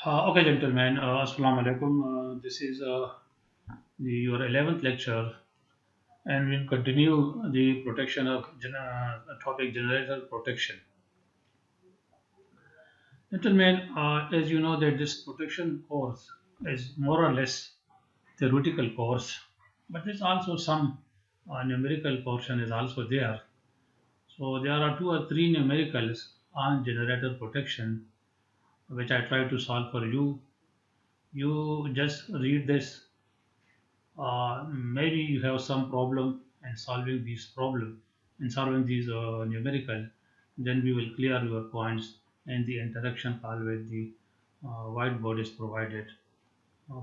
Okay, gentlemen, Assalamu alaikum. This is your 11th lecture, and we'll continue the protection of topic generator protection. Gentlemen, as you know, that this protection course is more or less theoretical course, but there's also some numerical portion is also there. So there are two or three numericals on generator protection, which I try to solve for you. You just read this. Maybe you have some problem in solving numerical, then we will clear your points, and the interaction call with the whiteboard is provided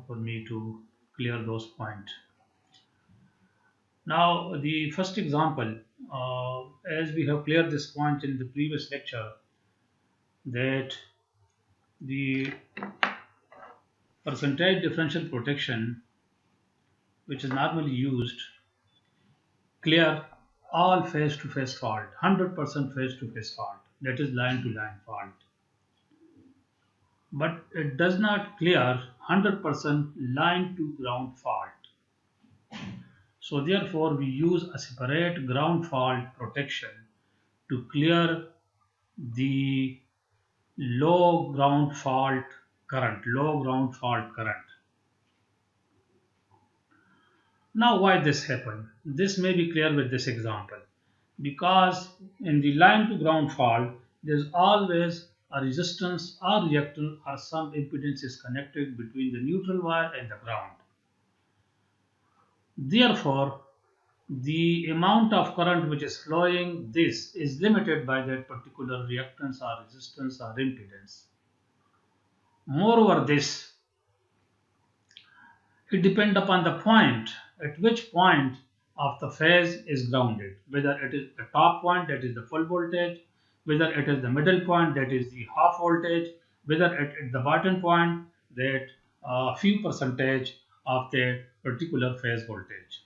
for me to clear those points. Now the first example, as we have cleared this point in the previous lecture, that the percentage differential protection, which is normally used, clear all face-to-face fault, 100% face-to-face fault, that is line-to-line fault. But it does not clear 100% line-to-ground fault. So therefore, we use a separate ground fault protection to clear the low ground fault current. Now, why this happened? This may be clear with this example. Because in the line to ground fault, there's always a resistance or reactance or some impedance is connected between the neutral wire and the ground. Therefore, the amount of current which is flowing this is limited by that particular reactance or resistance or impedance. Moreover, this it depends upon the point at which point of the phase is grounded, whether it is the top point, that is the full voltage, whether it is the middle point, that is the half voltage, whether at the bottom point, that few percentage of the particular phase voltage.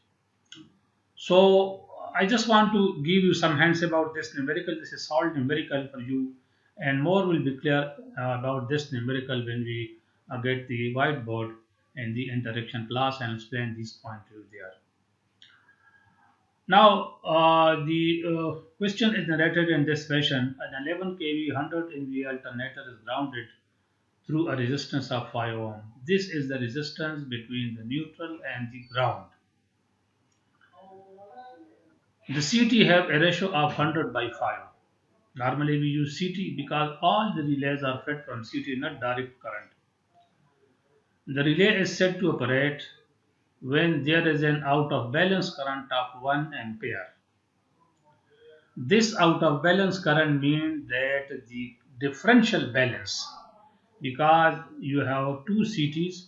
So I just want to give you some hints about this numerical. This is solved numerical for you, and more will be clear about this numerical when we get the whiteboard and the interaction class and explain these points to you there. Now, the question is narrated in this fashion. An 11 kV 100 MVA alternator is grounded through a resistance of 5 ohm. This is the resistance between the neutral and the ground. The CT have a ratio of 100 by 5. Normally we use CT because all the relays are fed from CT, not direct current. The relay is set to operate when there is an out of balance current of 1 ampere. This out of balance current means that the differential balance, because you have two CTs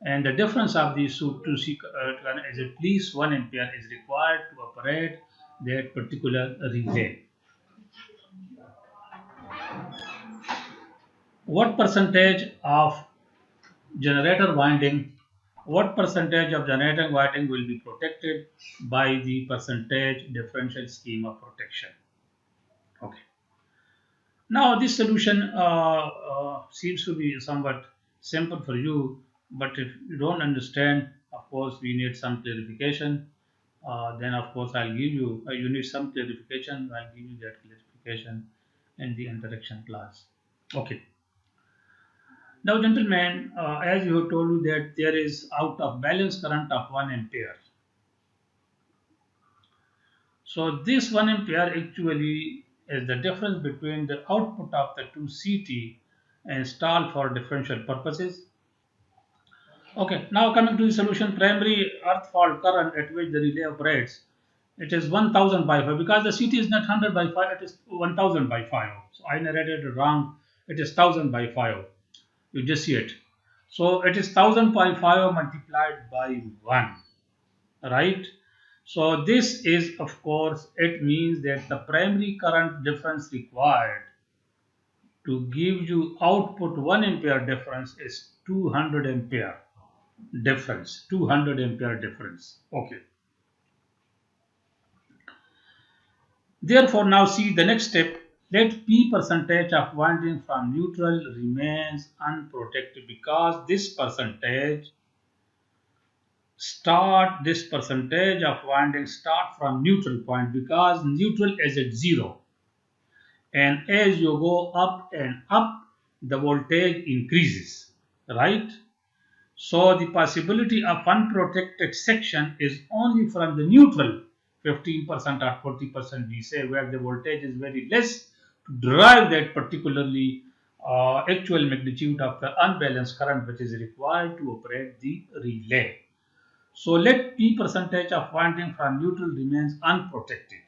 and the difference of these two current is at least 1 ampere is required to operate that particular relay. What percentage of generator winding will be protected by the percentage differential scheme of protection? Okay. Now this solution seems to be somewhat simple for you, but if you don't understand, of course we need some clarification. Then of course I'll give you, you need some clarification, I'll give you that clarification in the interaction class. Okay. Now gentlemen, as you have told you that there is out of balance current of 1 ampere. So this 1 ampere actually is the difference between the output of the two CT installed for differential purposes. Okay, now coming to the solution, primary earth fault current at which the relay operates, it is 1000 by 5 because the CT is not 100 by 5, it is 1000 by 5. So I narrated it wrong, it is 1000 by 5. You just see it. So it is 1000 by 5 multiplied by 1, right? So this is, of course, it means that the primary current difference required to give you output 1 ampere difference is 200 ampere difference. 200 ampere difference. Okay. Therefore, now see the next step. Let P percentage of winding from neutral remains unprotected because this percentage of winding start from neutral point because neutral is at 0, and as you go up and up the voltage increases, right? So the possibility of unprotected section is only from the neutral 15% or 40% we say, where the voltage is very less to derive that particularly actual magnitude of the unbalanced current which is required to operate the relay. So let P percentage of winding from neutral remains unprotected.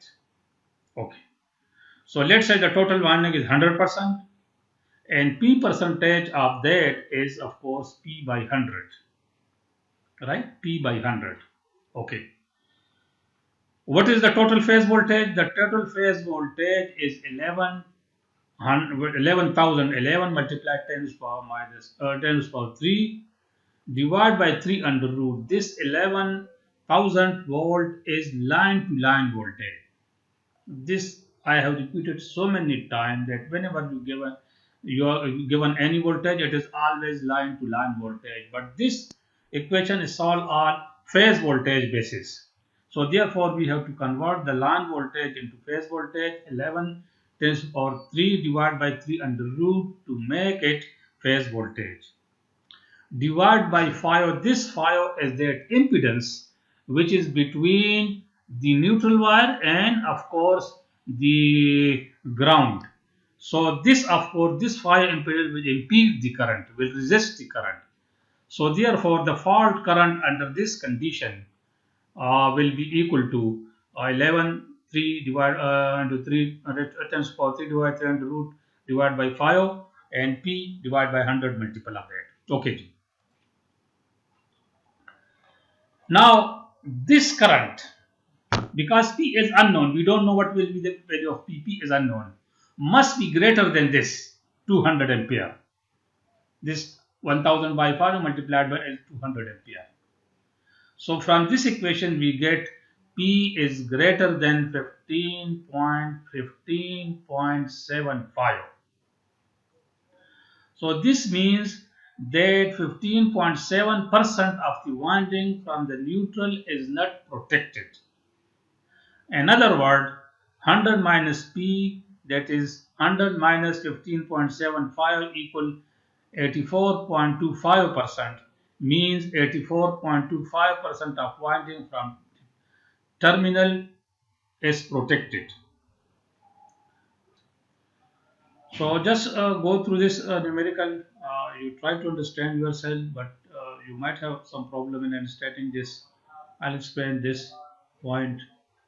Okay. So let's say the total winding is 100%, and P percentage of that is of course P by 100, right? P by 100. Okay. What is the total phase voltage? The total phase voltage is 11,011 multiplied 10 to the power minus 10 to the power 3 divided by 3 under root. This 11,000 volt is line to line voltage. This I have repeated so many times that whenever you are given any voltage, it is always line to line voltage. But this equation is solved on phase voltage basis. So therefore, we have to convert the line voltage into phase voltage 11 10 or 3 divided by 3 under root to make it phase voltage. Divide by 5. This 5 is that impedance which is between the neutral wire and of course the ground. So this of course this 5 impedance will impede the current, will resist the current. So therefore the fault current under this condition will be equal to 11 3 divided into 3 times power 3 divided 3 under root divided by 5 and P divided by 100 multiple of that. Okay. Now, this current, because P is unknown, we don't know what will be the value of P. P is unknown, must be greater than this 200 ampere. This 1000 by 5 multiplied by 200 ampere. So, from this equation, we get P is greater than 15.75. So, this means that 15.7% of the winding from the neutral is not protected. In other words, 100 minus P, that is 100 minus 15.75 equal 84.25%, means 84.25% of winding from terminal is protected. So just go through this numerical. You try to understand yourself, but you might have some problem in understanding this. I'll explain this point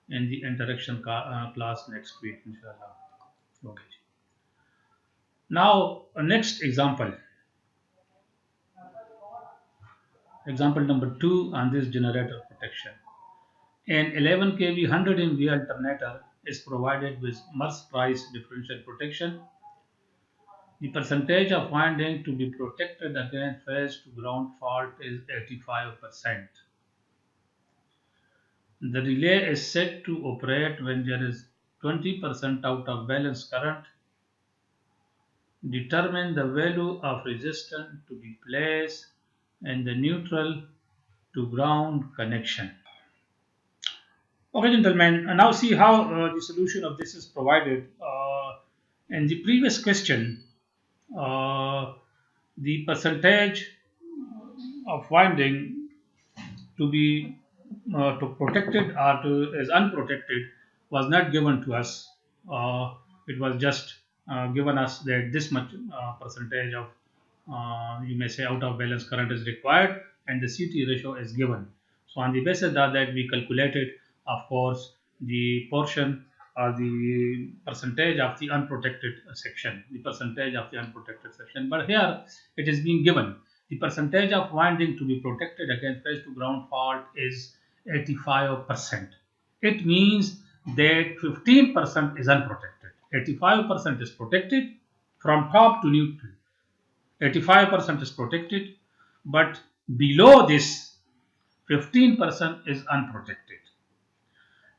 in the interaction class next week, inshallah. Okay. Now, next example. Example number 2 on this generator protection. An 11 kV 100 MV alternator is provided with Merz price differential protection. The percentage of winding to be protected against phase to ground fault is 85%. The relay is set to operate when there is 20% out of balance current. Determine the value of resistance to be placed in the neutral to ground connection. Okay, gentlemen, and now see how the solution of this is provided. In the previous question, the percentage of winding to be to protected or to as unprotected was not given to us. It was just given us that this much percentage of you may say out of balance current is required and the CT ratio is given. So on the basis of that we calculated of course the portion or the percentage of the unprotected section, but here it is being given the percentage of winding to be protected against phase to ground fault is 85%. It means that 15% is unprotected. 85% is protected from top to neutral. 85% is protected, but below this 15% is unprotected.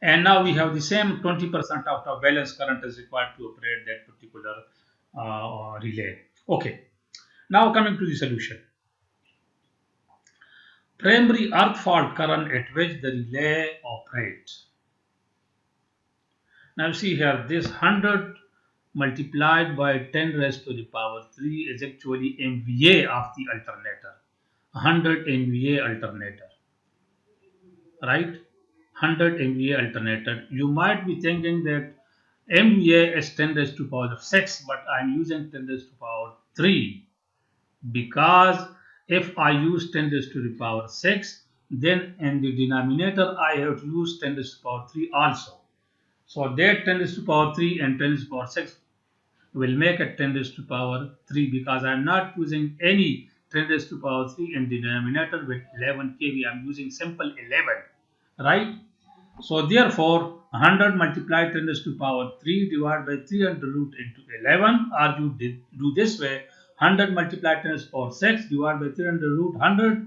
And now we have the same 20% out of balance current is required to operate that particular relay. Okay, now coming to the solution. Primary earth fault current at which the relay operates. Now see here, this 100 multiplied by 10 raised to the power 3 is actually MVA of the alternator. 100 MVA alternator, right? 100 MVA alternator. You might be thinking that MVA is 10 raised to power of 6, but I'm using 10 raised to power 3 because if I use 10 raised to the power 6, then in the denominator I have to use 10 raised to power 3 also. So that 10 raised to power 3 and 10 raised to power 6 will make it 10 raised to power 3 because I am not using any 10 raised to power 3 in the denominator with 11 kV. I am using simple 11, right? So therefore 100 multiplied 10 raised to power 3 divided by 3 under root into 11, or you do this way, 100 multiplied 10 raised to power 6 divided by 3 under root 100,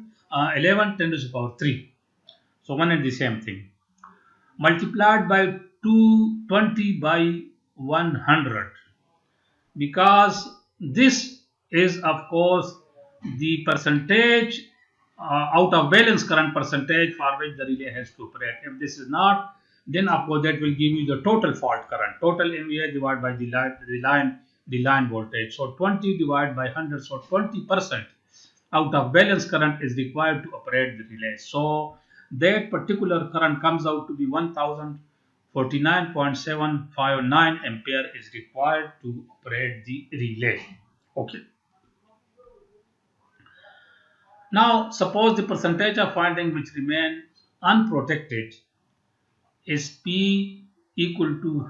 11 10 raised to power 3. So one and the same thing. Multiplied by 220 by 100, because this is of course the percentage out of balance current percentage for which the relay has to operate. If this is not, then of course that will give you the total fault current, total MVA divided by the line voltage. So 20 divided by 100, so 20% out of balance current is required to operate the relay. So that particular current comes out to be 1049.759 ampere is required to operate the relay. Okay. Now suppose the percentage of winding which remain unprotected is P equal to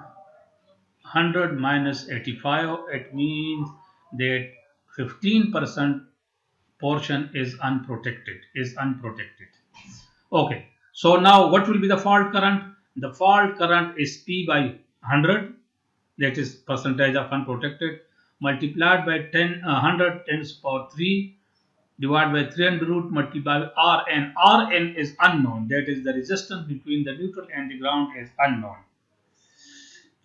100 minus 85. It means that 15% portion is unprotected. Okay, so now what will be the fault current? The fault current is P by 100, that is percentage of unprotected, multiplied by 100 10 to the power 3 divided by 300 root multiplied by Rn. Rn is unknown, that is the resistance between the neutral and the ground is unknown.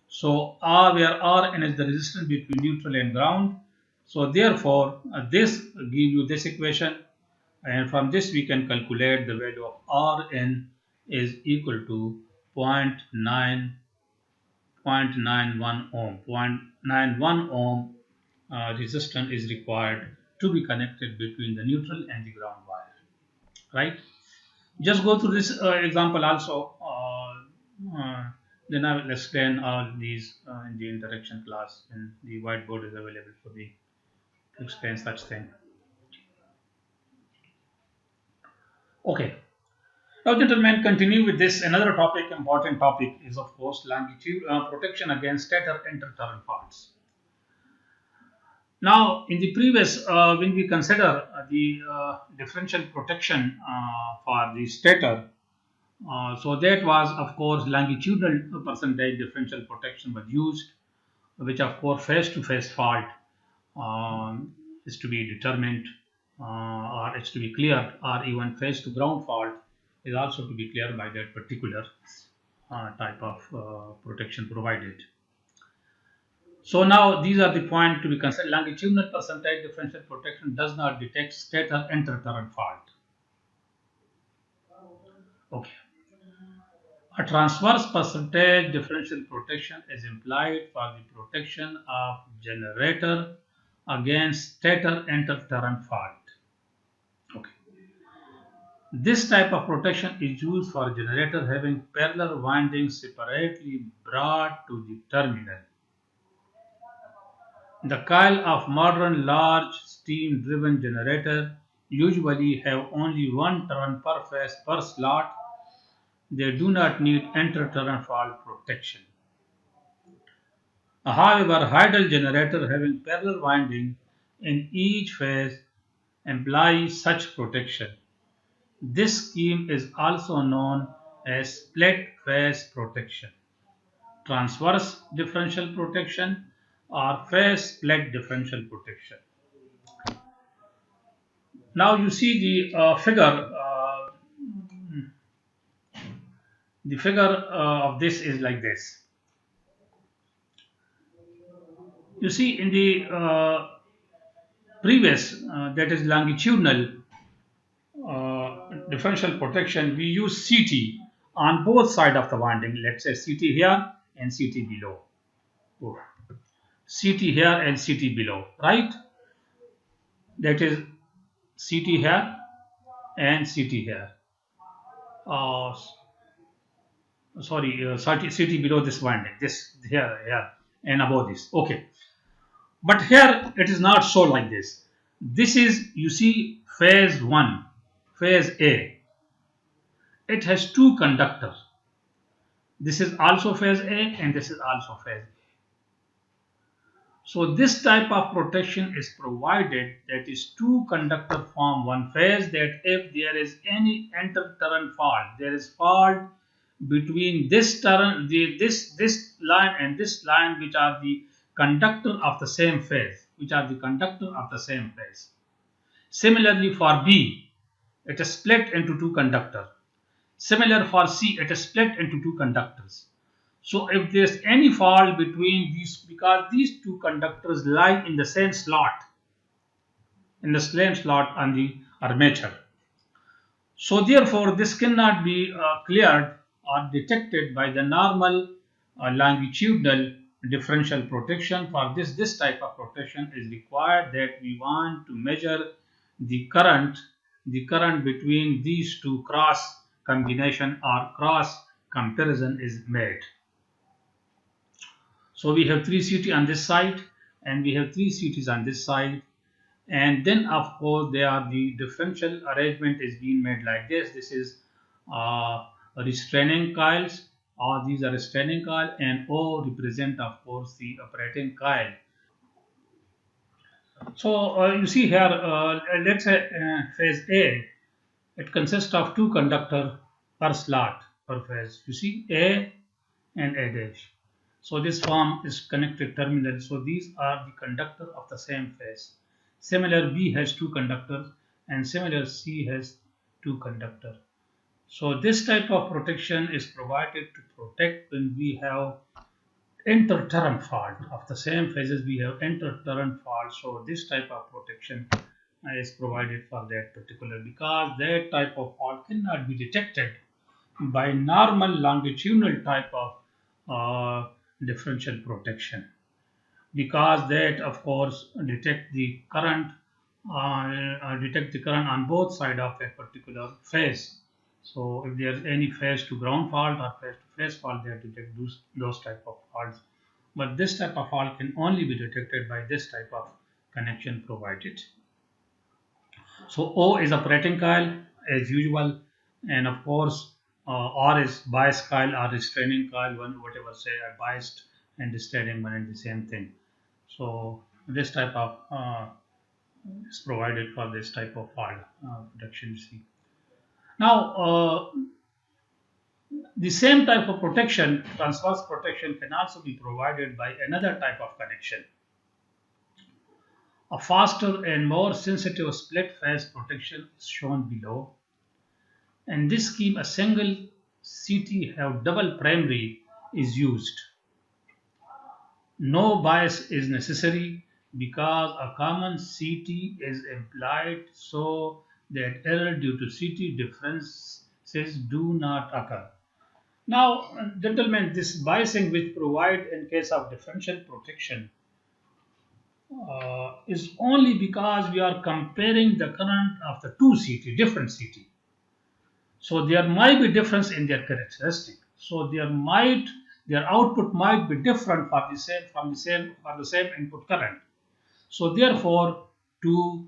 So R, where Rn is the resistance between neutral and ground. So therefore this give you this equation, and from this we can calculate the value of Rn is equal to 0.91 ohm. 0.91 ohm resistance is required to be connected between the neutral and the ground wire, right? Just go through this example also, then I will explain all these in the interaction class, and the whiteboard is available for the to explain such thing. Okay. Now, gentlemen, continue with this. Another topic, important topic, is of course longitude protection against stator interturn faults. Now, in the previous, when we consider the differential protection for the stator, so that was of course longitudinal percentage differential protection was used, which of course face-to-face fault is to be determined, or it's to be cleared, or even face-to-ground fault is also to be cleared by that particular type of protection provided. So now these are the points to be considered. Longitudinal percentage differential protection does not detect stator interturn fault. Okay. A transverse percentage differential protection is implied for the protection of generator against stator interturn fault. Okay. This type of protection is used for generator having parallel windings separately brought to the terminal. The coil of modern large steam driven generator usually have only one turn per phase per slot. They do not need inter-turn fault protection. However, hydel generator having parallel winding in each phase employ such protection. This scheme is also known as split phase protection, transverse differential protection, or phase split differential protection. Now you see the figure. The figure of this is like this. You see, in the previous, that is longitudinal differential protection, we use CT on both sides of the winding. Let's say CT here and CT below. Oh. CT here and CT below, right? That is CT here and CT here. Uh, sorry, CT below this winding, this here, and above this. Okay, but here it is not so like this. This is, you see, phase 1, phase A. It has two conductors. This is also phase A and this is also phase A. So this type of protection is provided, that is two conductor form one phase, that if there is any inter-turn fault, there is fault between this turn, this line and this line, which are the conductor of the same phase, Similarly for B, it is split into two conductors. Similar for C, it is split into two conductors. So if there's any fault between these, because these two conductors lie in the same slot, on the armature. So therefore, this cannot be cleared or detected by the normal longitudinal differential protection. For this type of protection is required, that we want to measure the current between these two, cross combination or cross comparison is made. So we have 3 CT on this side and we have 3 CTs on this side, and then of course the differential arrangement is being made like this. This is restraining coils, or these are restraining coil, and O represent of course the operating coil. So you see here, let's say phase A, it consists of two conductor per slot per phase. You see A and A dash. So this form is connected terminal. So these are the conductor of the same phase. Similar B has two conductors and similar C has two conductor. So this type of protection is provided to protect when we have inter-turn fault of the same phases. We have inter-turn fault. So this type of protection is provided for that particular, because that type of fault cannot be detected by normal longitudinal type of differential protection, because that of course detect the current on both sides of a particular phase. So if there is any phase to ground fault or phase to phase fault, they detect those type of faults. But this type of fault can only be detected by this type of connection provided. So O is operating coil as usual, and of course R is bias coil or restraining coil, one whatever say biased and restraining one and the same thing. So this type of is provided for this type of fault protection. See now, the same type of protection, transverse protection, can also be provided by another type of connection. A faster and more sensitive split phase protection is shown below. In this scheme, a single CT have double primary is used. No bias is necessary because a common CT is implied, so that error due to CT differences do not occur. Now, gentlemen, this biasing which provide in case of differential protection is only because we are comparing the current of the two CT, different CT. So there might be difference in their characteristic. So their output might be different for the same input current. So therefore, to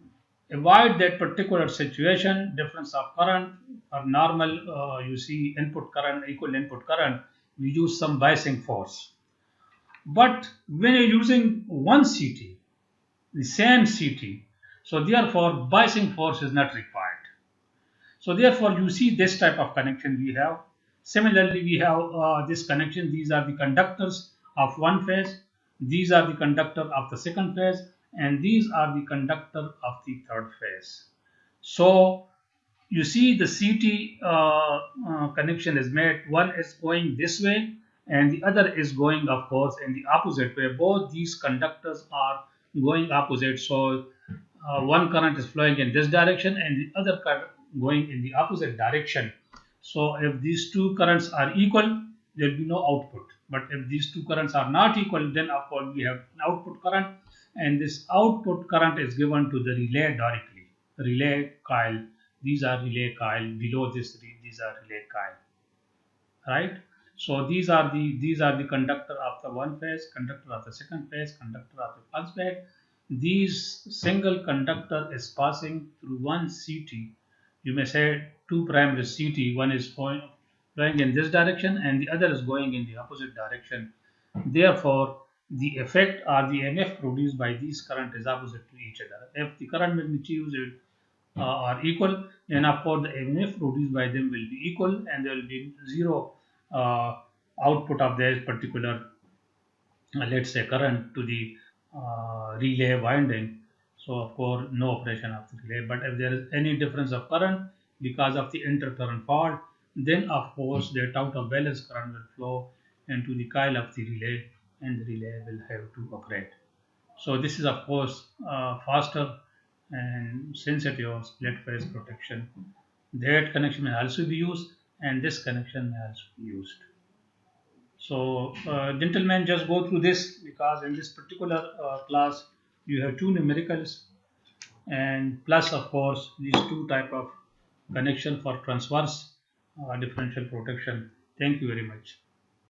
avoid that particular situation, difference of current or normal, you see input current, equal input current, we use some biasing force. But when you're using one CT, the same CT, so therefore biasing force is not required. So therefore you see this type of connection we have. Similarly, we have this connection. These are the conductors of one phase. These are the conductor of the second phase, and these are the conductor of the third phase. So you see the CT connection is made. One is going this way, and the other is going, of course, in the opposite way. Both these conductors are going opposite. So one current is flowing in this direction, and the other current going in the opposite direction. So if these two currents are equal, there will be no output. But if these two currents are not equal, then of course we have an output current, and this output current is given to the relay directly. Relay coil. These are relay coil. Below this, these are relay coil, right? So these are the conductor of the one phase, conductor of the second phase, conductor of the first phase. These single conductor is passing through one CT. You may say two primary CT. One is flowing in this direction, and the other is going in the opposite direction. Therefore, the effect or the EMF produced by these current is opposite to each other. If the current magnitudes are equal, then of course the EMF produced by them will be equal, and there will be zero uh, output of this particular, let's say, current to the relay winding. So of course no operation of the relay. But if there is any difference of current because of the intercurrent fault, then of course that out of balance current will flow into the coil of the relay, and the relay will have to operate. So this is of course faster and sensitive split phase protection. That connection may also be used, and this connection may also be used. So gentlemen, just go through this, because in this particular class you have two numericals, and plus of course these two type of connection for transverse differential protection. Thank you very much.